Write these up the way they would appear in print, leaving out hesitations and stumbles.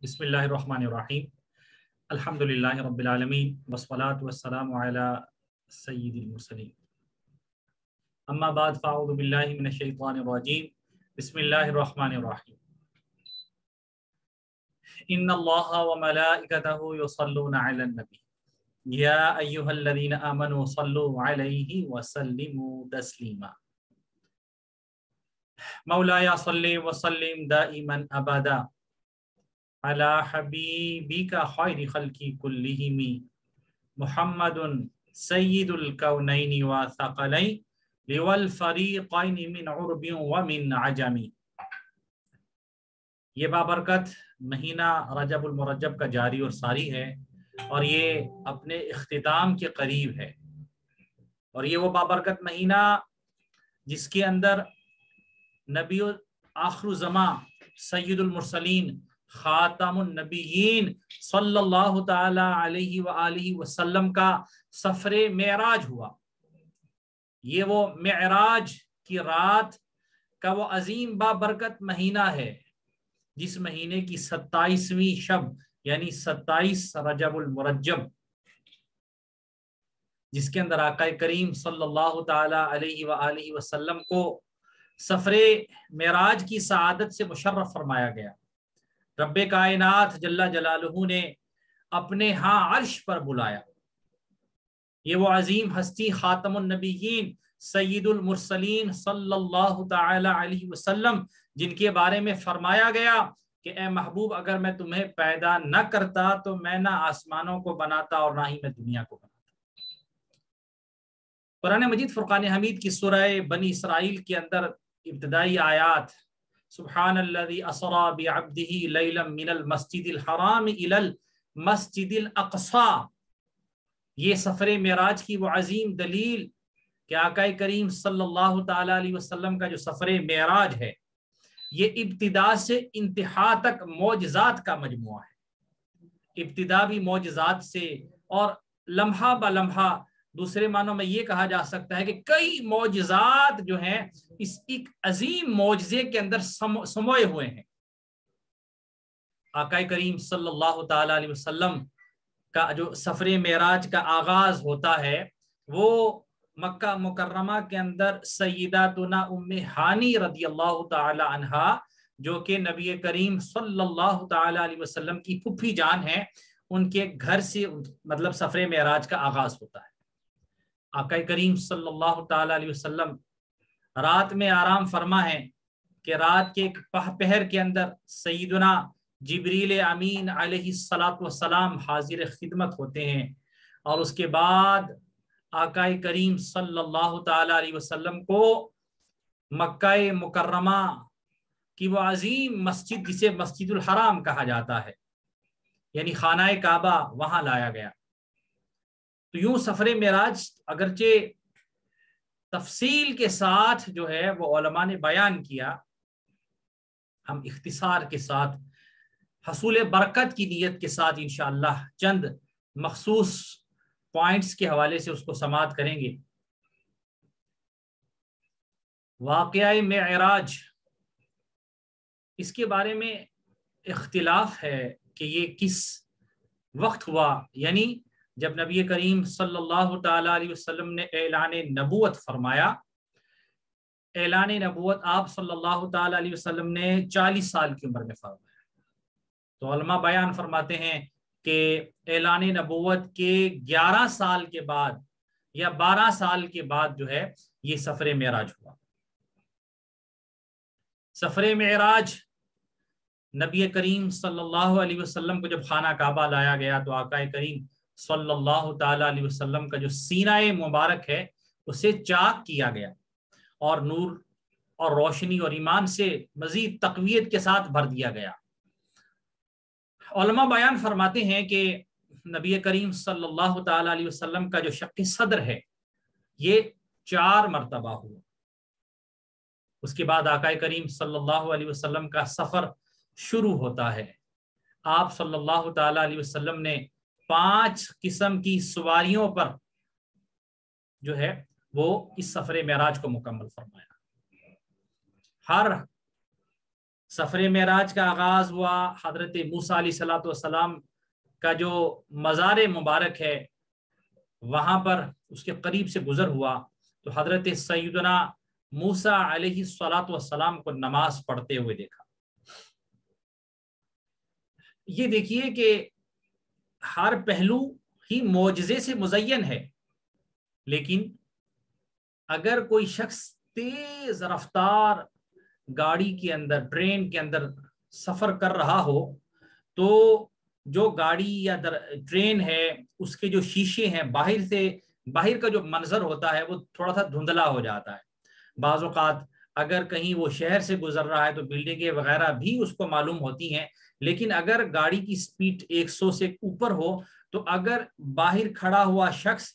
بسم اللہ الرحمن الرحیم الحمدللہ رب العالمین والصلاة والسلام علی سید المرسلین اما بعد فاعوذ باللہ من الشیطان الرجیم بسم اللہ الرحمن الرحیم ان اللہ وملائکتہ یصلون علی النبی یا ایہا الذین آمنوا صلوا علیہ وسلموا تسلیما مولایا صلی وسلم دائما ابدا علی حبیبک خیر خلقی کلہم محمد سید الکونین وثقلین والفریقین من عرب ومن عجم۔ یہ بابرکت مہینہ رجب المرجب کا جاری اور ساری ہے اور یہ اپنے اختتام کے قریب ہے، اور یہ وہ بابرکت مہینہ جس کے اندر نبی آخر الزمان سید المرسلین خاتم النبیین صلی اللہ تعالی علیہ وآلہ وسلم کا سفر معراج ہوا۔ یہ وہ معراج کی رات کا وہ عظیم بابرکت مہینہ ہے جس مہینے کی 27ویں شب یعنی 27 رجب المرجب، جس کے اندر آقا کریم صلی اللہ تعالی علیہ وآلہ وسلم کو سفر معراج کی سعادت سے مشرف فرمایا گیا۔ رب کائنات جل جلالہ نے اپنے ہاں عرش پر بلایا۔ یہ وہ عظیم ہستی خاتم النبیین سید المرسلین صلی اللہ تعالی علیہ وسلم جن کے بارے میں فرمایا گیا کہ اے محبوب، اگر میں تمہیں پیدا نہ کرتا تو میں نہ آسمانوں کو بناتا اور نہ ہی میں دنیا کو بناتا۔ قرآن مجید فرقان حمید کی سورہ بنی اسرائیل کے اندر ابتدائی آیات سبحان الذی اسری بعبدہ لیلا من المسجد الحرام الی المسجد الاقصی، یہ سفر معراج کی وہ عظیم دلیل کہ آقا کریم صلی اللہ تعالی علیہ وسلم کا جو سفر معراج ہے یہ ابتدا سے انتہا تک معجزات کا مجموعہ ہے۔ ابتدا بھی معجزات سے، اور لمحہ بلمحہ دوسرے معنوں میں یہ کہا جا سکتا ہے کہ کئی معجزات جو ہیں اس ایک عظیم معجزے کے اندر سموئے ہوئے ہیں۔ آقا کریم صلی اللہ تعالی علیہ وسلم کا جو سفر معراج کا آغاز ہوتا ہے وہ مکہ مکرمہ کے اندر سیداتنا ام ہانی رضی اللہ تعالی عنہا، جو کہ نبی کریم صلی اللہ تعالی علیہ وسلم کی پھپھی جان ہیں، ان کے گھر سے مطلب سفر معراج کا آغاز ہوتا ہے۔ آقا کریم صلی اللہ تعالی علیہ وسلم رات میں آرام فرما ہے کہ رات کے ایک پہر کے اندر سیدنا جبریل امین علیہ السلام حاضر خدمت ہوتے ہیں، اور اس کے بعد آقا کریم صلی اللہ تعالی علیہ وسلم کو مکہ مکرمہ کی وہ عظیم مسجد جسے مسجد الحرام کہا جاتا ہے یعنی خانہ کعبہ، وہاں لایا گیا۔ تو یوں سفر معراج اگرچہ تفصیل کے ساتھ جو ہے وہ علماء نے بیان کیا، ہم اختصار کے ساتھ حصول برکت کی نیت کے ساتھ انشاءاللہ چند مخصوص پوائنٹس کے حوالے سے اس کو سماعت کریں گے۔ واقعہ معراج، اس کے بارے میں اختلاف ہے کہ یہ کس وقت ہوا، یعنی جب نبی کریم صلی اللہ تعالی علیہ وسلم نے اعلان نبوت فرمایا۔ اعلان نبوت آپ صلی اللہ تعالی علیہ وسلم نے 40 سال کی عمر میں فرمایا۔ تو علماء بیان فرماتے ہیں کہ اعلان نبوت کے 11 سال کے بعد یا 12 سال کے بعد جو ہے یہ سفر معراج ہوا۔ سفر معراج نبی کریم صلی اللہ علیہ وسلم کو جب خانہ کعبہ لایا گیا تو آقا کریم صلی اللہ تعالی علیہ وسلم کا جو سینہ مبارک ہے اسے چاک کیا گیا اور نور اور روشنی اور ایمان سے مزید تقویت کے ساتھ بھر دیا گیا۔ علماء بیان فرماتے ہیں کہ نبی کریم صلی اللہ تعالی علیہ وسلم کا جو شق صدر ہے یہ 4 مرتبہ ہوا۔ اس کے بعد آقا کریم صلی اللہ علیہ وسلم کا سفر شروع ہوتا ہے۔ آپ صلی اللہ تعالی علیہ وسلم نے 5 قسم کی سواریوں پر جو ہے وہ اس سفر معراج کو مکمل فرمایا۔ ہر سفر معراج کا آغاز ہوا حضرت موسیٰ علیہ الصلوۃ والسلام کا جو مزار مبارک ہے وہاں پر اس کے قریب سے گزر ہوا تو حضرت سیدنا موسیٰ علیہ الصلوۃ والسلام کو نماز پڑھتے ہوئے دیکھا۔ یہ دیکھیے کہ ہر پہلو ہی معجزے سے مزین ہے، لیکن اگر کوئی شخص تیز رفتار گاڑی کے اندر، ٹرین کے اندر سفر کر رہا ہو تو جو گاڑی یا ٹرین ہے اس کے جو شیشے ہیں باہر کا جو منظر ہوتا ہے وہ تھوڑا سا دھندلا ہو جاتا ہے۔ بعض اوقات اگر کہیں وہ شہر سے گزر رہا ہے تو بلڈنگیں وغیرہ بھی اس کو معلوم ہوتی ہیں، لیکن اگر گاڑی کی سپیڈ 100 سے اوپر ہو تو اگر باہر کھڑا ہوا شخص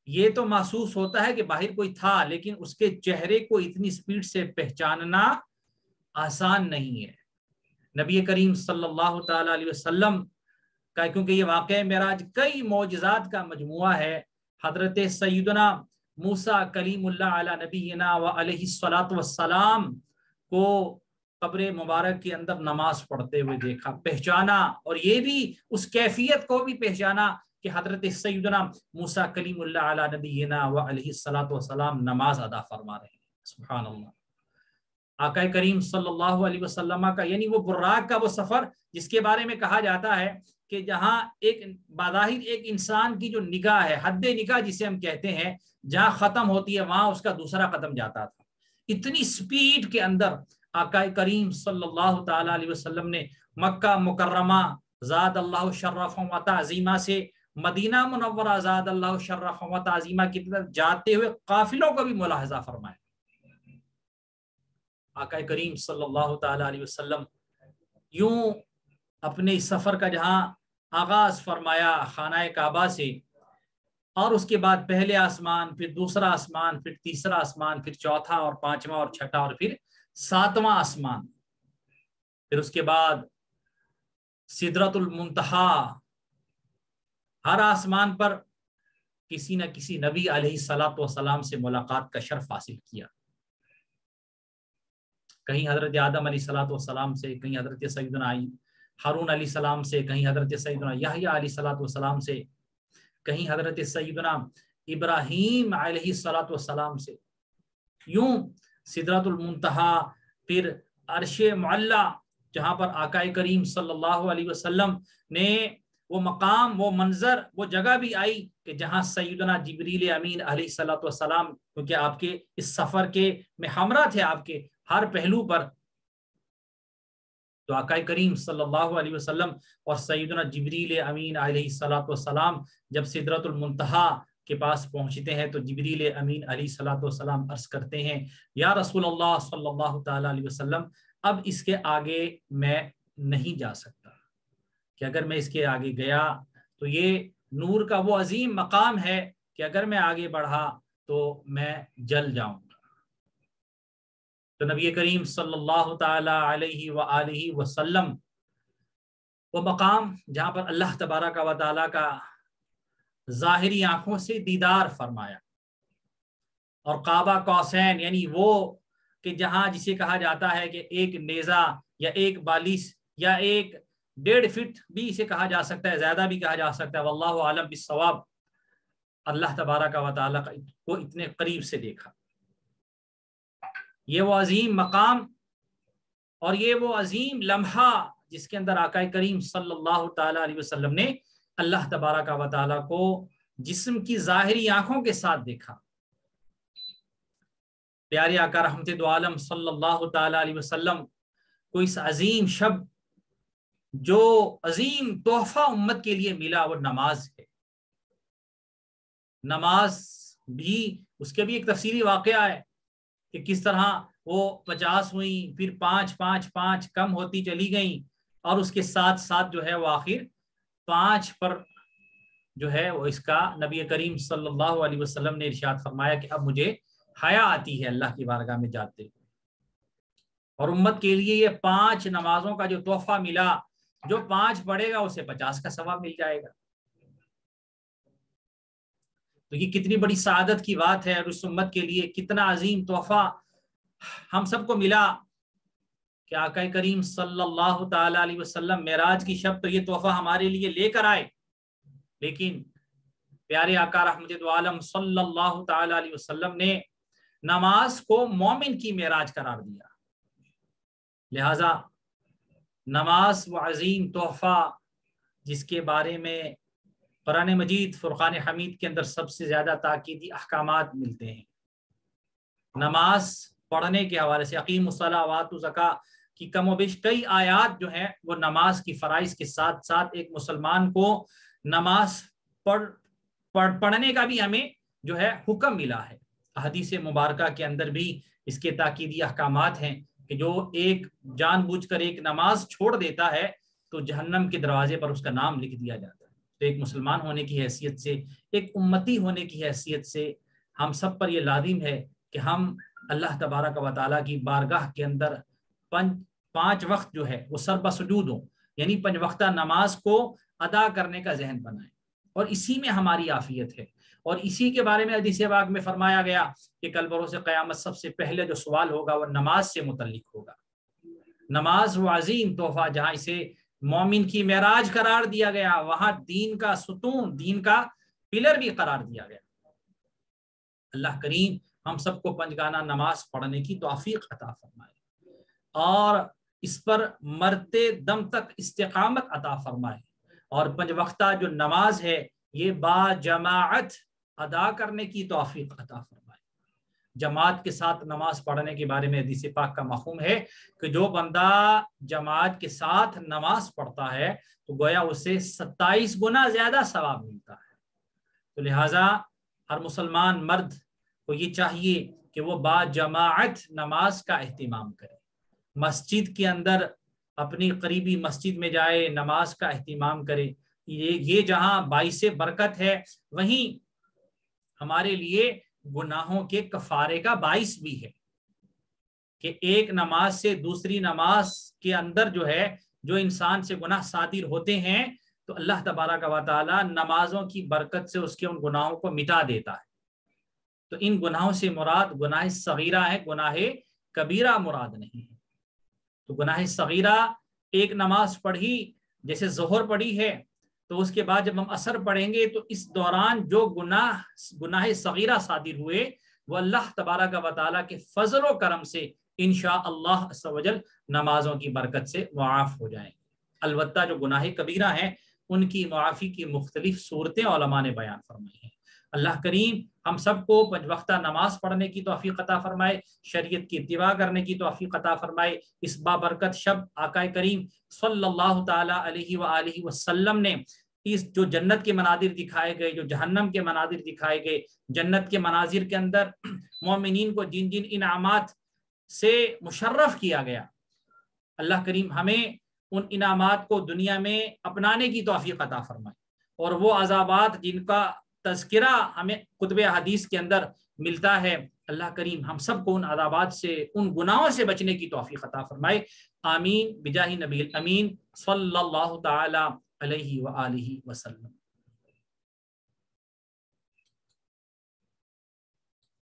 یہ تو محسوس ہوتا ہے کہ باہر کوئی تھا، لیکن اس کے چہرے کو اتنی سپیڈ سے پہچاننا آسان نہیں ہے۔ نبی کریم صلی اللہ تعالی علیہ وسلم کا، کیونکہ یہ واقعہ معراج کئی معجزات کا مجموعہ ہے، حضرت سیدنا موسیٰ کلیم اللہ علی نبینا و علیہ الصلوۃ والسلام کو قبر مبارک کے اندر نماز پڑھتے ہوئے دیکھا، پہچانا، اور یہ بھی اس کیفیت کو بھی پہچانا کہ حضرت سیدنا موسیٰ کلیم اللہ علی نبینا و علیہ الصلوۃ والسلام نماز ادا فرما رہے ہیں۔ سبحان اللہ۔ آقا کریم صلی اللہ علیہ وسلم کا یعنی وہ براق کا وہ سفر جس کے بارے میں کہا جاتا ہے کہ جہاں ایک بظاہر ایک انسان کی جو نگاہ ہے، حد نگاہ جسے ہم کہتے ہیں، جہاں ختم ہوتی ہے وہاں اس کا دوسرا قدم جاتا تھا۔ اتنی سپیڈ کے اندر آقا کریم صلی اللہ تعالی علیہ وسلم نے مکہ مکرمہ زاد اللہ شرفہم و تعظیمہ سے مدینہ منورہ زاد اللہ شرفہم و تعظیمہ کی طرف جاتے ہوئے قافلوں کو بھی ملاحظہ فرمایا۔ آقا کریم صلی اللہ تعالی علیہ وسلم یوں اپنے سفر کا جہاں آغاز فرمایا خانہ کعبہ سے، اور اس کے بعد پہلے آسمان، پھر دوسرا آسمان، پھر تیسرا آسمان، پھر چوتھا اور پانچواں اور چھٹا اور پھر ساتواں آسمان، پھر اس کے بعد سدرۃ المنتہا۔ ہر آسمان پر کسی نہ کسی نبی علیہ الصلوۃ والسلام سے ملاقات کا شرف حاصل کیا، کہیں حضرت آدم علیہ الصلوۃ والسلام سے، کہیں حضرت سیدنا ہارون علیہ السلام سے، کہیں حضرت سیدنا یحییٰ علیہ الصلوۃ والسلام سے، کہیں حضرت سیدنا ابراہیم علیہ الصلوۃ والسلام سے۔ یوں سدرۃ المنتہا، پھر عرش معلی جہاں پر آقا کریم صلی اللہ علیہ وسلم نے وہ مقام، وہ منظر، وہ جگہ بھی آئی کہ جہاں سیدنا جبریل امین علیہ الصلوۃ والسلام، کیونکہ آپ کے اس سفر کے میں ہمراہ تھے آپ کے ہر پہلو پر، تو آقا کریم صلی اللہ علیہ وسلم اور سیدنا جبریل امین علیہ الصلوۃ والسلام جب سدرۃ المنتہا کے پاس پہنچتے ہیں تو جبریل امین علیہ الصلوۃ والسلام عرض کرتے ہیں یا رسول اللہ صلی اللہ تعالی علیہ وسلم، اب اس کے آگے میں نہیں جا سکتا، کہ اگر میں اس کے آگے گیا تو یہ نور کا وہ عظیم مقام ہے کہ اگر میں آگے بڑھا تو میں جل جاؤں گا۔ تو نبی کریم صلی اللہ تعالی علیہ وآلہ وسلم وہ مقام جہاں پر اللہ تبارک و تعالیٰ کا ظاہری آنکھوں سے دیدار فرمایا، اور قابہ قوسین یعنی وہ کہ جہاں جسے کہا جاتا ہے کہ ایک نیزہ یا ایک بالش یا ایک 1.5 فٹ بھی اسے کہا جا سکتا ہے، زیادہ بھی کہا جا سکتا ہے، واللہ عالم بالصواب، اللہ تبارک و تعالیٰ کو اتنے قریب سے دیکھا۔ یہ وہ عظیم مقام اور یہ وہ عظیم لمحہ جس کے اندر آقا کریم صلی اللہ تعالی علیہ وسلم نے اللہ تبارک و تعالیٰ کو جسم کی ظاہری آنکھوں کے ساتھ دیکھا۔ پیارے آقا رحمت دو عالم صلی اللہ تعالی علیہ وسلم کو اس عظیم شب جو عظیم تحفہ امت کے لیے ملا وہ نماز ہے۔ نماز بھی اس کے بھی ایک تفصیلی واقعہ ہے کہ کس طرح وہ 50 ہوئیں، پھر 5 کم ہوتی چلی گئیں، اور اس کے ساتھ ساتھ جو ہے وہ آخر 5 پر جو ہے وہ اس کا نبی کریم صلی اللہ علیہ وسلم نے ارشاد فرمایا کہ اب مجھے حیا آتی ہے اللہ کی بارگاہ میں جاتے ہوئے، اور امت کے لیے یہ 5 نمازوں کا جو تحفہ ملا، جو 5 پڑھے گا اسے 50 کا ثواب مل جائے گا۔ تو یہ کتنی بڑی سعادت کی بات ہے، اور اس امت کے لیے کتنا عظیم تحفہ ہم سب کو ملا کہ آقا کریم صلی اللہ تعالی علیہ وسلم معراج کی شب تو یہ تحفہ ہمارے لیے لے کر آئے، لیکن پیارے آقا رحمت دو عالم صلی اللہ تعالی علیہ وسلم نے نماز کو مومن کی معراج قرار دیا۔ لہذا نماز وہ عظیم تحفہ جس کے بارے میں قرآن مجید فرقان حمید کے اندر سب سے زیادہ تاکیدی احکامات ملتے ہیں، نماز پڑھنے کے حوالے سے اقیموا الصلاۃ وآتوا الزکاۃ کی کم و بیش کئی آیات جو ہیں وہ نماز کی فرائض کے ساتھ ساتھ ایک مسلمان کو نماز پڑھنے کا بھی ہمیں جو ہے حکم ملا ہے۔ احادیث مبارکہ کے اندر بھی اس کے تاکیدی احکامات ہیں کہ جو ایک جان بوجھ کر ایک نماز چھوڑ دیتا ہے تو جہنم کے دروازے پر اس کا نام لکھ دیا جاتا ہے۔ تو ایک مسلمان ہونے کی حیثیت سے، ایک امتی ہونے کی حیثیت سے ہم سب پر یہ لازم ہے کہ ہم اللہ تبارک و تعالیٰ کی بارگاہ کے اندر پانچ وقت جو ہے وہ سر بسجود ہوں، یعنی 5 وقتہ نماز کو ادا کرنے کا ذہن بنائیں، اور اسی میں ہماری عافیت ہے۔ اور اسی کے بارے میں حدیث پاک میں فرمایا گیا کہ کل بروز قیامت سب سے پہلے جو سوال ہوگا وہ نماز سے متعلق ہوگا۔ نماز وہ عظیم تحفہ جہاں اسے مومن کی معراج قرار دیا گیا، وہاں دین کا ستون، دین کا پلر بھی قرار دیا گیا۔ اللہ کریم ہم سب کو 5 گانہ نماز پڑھنے کی توفیق عطا فرمائے اور اس پر مرتے دم تک استقامت عطا فرمائے، اور 5 وقتہ جو نماز ہے یہ با جماعت ادا کرنے کی توفیق عطا فرمائے۔ جماعت کے ساتھ نماز پڑھنے کے بارے میں حدیث پاک کا مفہوم ہے کہ جو بندہ جماعت کے ساتھ نماز پڑھتا ہے تو گویا اسے 27 گنا زیادہ ثواب ملتا ہے۔ تو لہٰذا ہر مسلمان مرد کو یہ چاہیے کہ وہ با جماعت نماز کا اہتمام کرے، مسجد کے اندر اپنی قریبی مسجد میں جائے، نماز کا اہتمام کرے۔ یہ جہاں باعث برکت ہے وہیں ہمارے لیے گناہوں کے کفارے کا باعث بھی ہے کہ ایک نماز سے دوسری نماز کے اندر جو ہے جو انسان سے گناہ صادر ہوتے ہیں تو اللہ تبارک و تعالی نمازوں کی برکت سے اس کے ان گناہوں کو مٹا دیتا ہے۔ تو ان گناہوں سے مراد گناہ صغیرہ ہے، گناہ کبیرہ مراد نہیں ہے۔ تو گناہ صغیرہ ایک نماز پڑھی جیسے ظہر پڑھی ہے تو اس کے بعد جب ہم عصر پڑھیں گے تو اس دوران جو گناہ صغیرہ صادر ہوئے وہ اللہ تبارک و تعالیٰ کے فضل و کرم سے انشاءاللہ عز و جل نمازوں کی برکت سے معاف ہو جائیں گے۔ البتہ جو گناہ کبیرہ ہیں ان کی معافی کی مختلف صورتیں علماء نے بیان فرمائی ہیں۔ اللہ کریم ہم سب کو 5 وقتہ نماز پڑھنے کی توفیق عطا فرمائے، شریعت کی اتباع کرنے کی توفیق عطا فرمائے۔ اس بابرکت شب آقا کریم صلی اللہ تعالی علیہ وآلہ وسلم نے اس جو جنت کے مناظر دکھائے گئے، جو جہنم کے مناظر دکھائے گئے، جنت کے مناظر کے اندر مومنین کو جن جن انعامات سے مشرف کیا گیا، اللہ کریم ہمیں ان انعامات کو دنیا میں اپنانے کی توفیق عطا فرمائے، اور وہ عذابات جن کا تذکرہ ہمیں کتب حدیث کے اندر ملتا ہے اللہ کریم ہم سب کو ان عذابات سے، ان گناہوں سے بچنے کی توفیق عطا فرمائے۔ آمین بجاہ نبی الامین صلی اللہ تعالی علیہ وآلہ وسلم۔